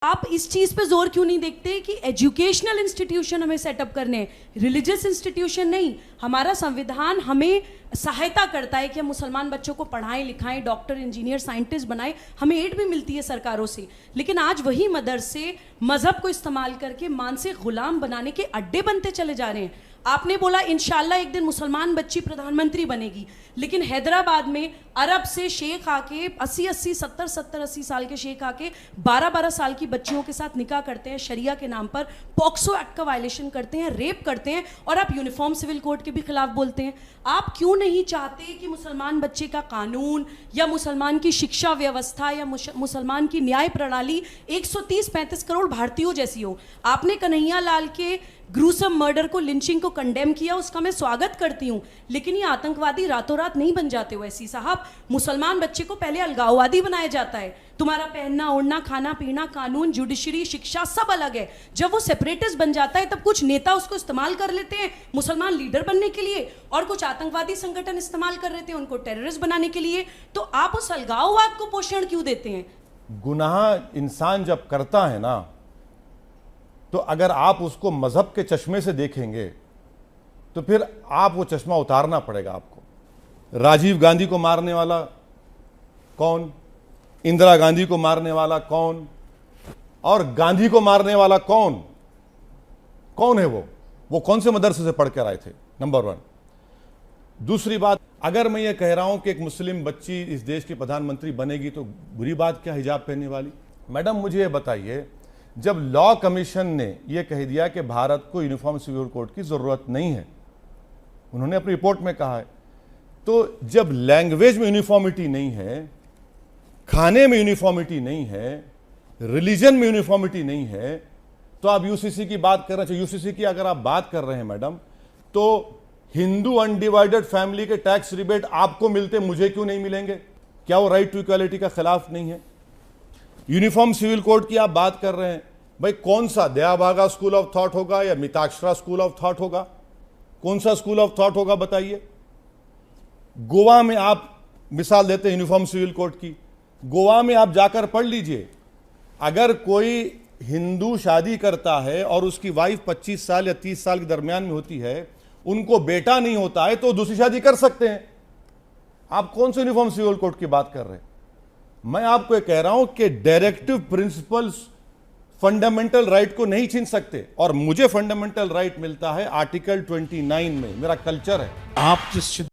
आप इस चीज पे जोर क्यों नहीं देखते कि एजुकेशनल इंस्टीट्यूशन हमें सेटअप करने हैं, रिलीजियस इंस्टीट्यूशन नहीं। हमारा संविधान हमें सहायता करता है कि हम मुसलमान बच्चों को पढ़ाएं लिखाएं, डॉक्टर इंजीनियर साइंटिस्ट बनाएं, हमें एड भी मिलती है सरकारों से। लेकिन आज वही मदरसे मजहब को इस्तेमाल करके मानसिक गुलाम बनाने के अड्डे बनते चले जा रहे हैं। आपने बोला इंशाल्लाह एक दिन मुसलमान बच्ची प्रधानमंत्री बनेगी, लेकिन हैदराबाद में अरब से शेख आके 80 साल के शेख आके 12 साल की बच्चियों के साथ निकाह करते हैं, शरिया के नाम पर पॉक्सो एक्ट का वायलेशन करते हैं, रेप करते हैं, और आप यूनिफॉर्म सिविल कोड के भी खिलाफ बोलते हैं। आप क्यों नहीं चाहते कि मुसलमान बच्चे का कानून या मुसलमान की शिक्षा व्यवस्था या मुसलमान की न्याय प्रणाली 130-35 करोड़ भारतीयों जैसी हो? आपने कन्हैया लाल के ग्रूसम मर्डर को, लिंचिंग को कंडेम किया, उसका मैं स्वागत करती हूं, लेकिन ये आतंकवादी रातों रात नहीं बन जाते हो ऐसी साहब। मुसलमान बच्चे को पहले अलगाववादी बनाया जाता है। तुम्हारा पहनना ओढ़ना, खाना पीना, कानून, जुडिशरी, शिक्षा सब अलग है। जब वो सेपरेटिस्ट बन जाता है तब कुछ नेता उसको इस्तेमाल कर लेते हैं मुसलमान लीडर बनने के लिए, और कुछ आतंकवादी संगठन इस्तेमाल कर लेते हैं उनको टेररिस्ट बनाने के लिए। तो आप उस अलगाववाद को पोषण क्यों देते हैं? गुनाह इंसान जब करता है ना, तो अगर आप उसको मजहब के चश्मे से देखेंगे तो फिर आप वो चश्मा उतारना पड़ेगा आपको। राजीव गांधी को मारने वाला कौन? इंदिरा गांधी को मारने वाला कौन? और गांधी को मारने वाला कौन? कौन है वो कौन से मदरसे से पढ़ कर आए थे? नंबर 1। दूसरी बात, अगर मैं ये कह रहा हूं कि एक मुस्लिम बच्ची इस देश की प्रधानमंत्री बनेगी तो बुरी बात क्या हिजाब पहनने वाली? मैडम मुझे ये बताइए, जब लॉ कमीशन ने यह कह दिया कि भारत को यूनिफॉर्म सिविल कोड की जरूरत नहीं है, उन्होंने अपनी रिपोर्ट में कहा है, तो जब लैंग्वेज में यूनिफॉर्मिटी नहीं है, खाने में यूनिफॉर्मिटी नहीं है, रिलीजन में यूनिफॉर्मिटी नहीं है, तो आप यूसीसी की बात कर रहे हैं। यूसीसी की अगर आप बात कर रहे हैं मैडम, तो हिंदू अनडिवाइडेड फैमिली के टैक्स रिबेट आपको मिलते, मुझे क्यों नहीं मिलेंगे? क्या वो राइट टू इक्वालिटी का खिलाफ नहीं है? यूनिफॉर्म सिविल कोड की आप बात कर रहे हैं, भाई कौन सा दयाभागा स्कूल ऑफ थॉट होगा या मिताक्षरा स्कूल ऑफ थॉट होगा? कौन सा स्कूल ऑफ थॉट होगा बताइए? गोवा में आप मिसाल देते हैं यूनिफॉर्म सिविल कोड की, गोवा में आप जाकर पढ़ लीजिए, अगर कोई हिंदू शादी करता है और उसकी वाइफ 25 साल या 30 साल के दरमियान में होती है, उनको बेटा नहीं होता है, तो दूसरी शादी कर सकते हैं। आप कौन से यूनिफॉर्म सिविल कोड की बात कर रहे हैं? मैं आपको ये कह रहा हूं कि डायरेक्टिव प्रिंसिपल्स फंडामेंटल राइट को नहीं छीन सकते, और मुझे फंडामेंटल राइट मिलता है आर्टिकल 29 में, मेरा कल्चर है। आप जिस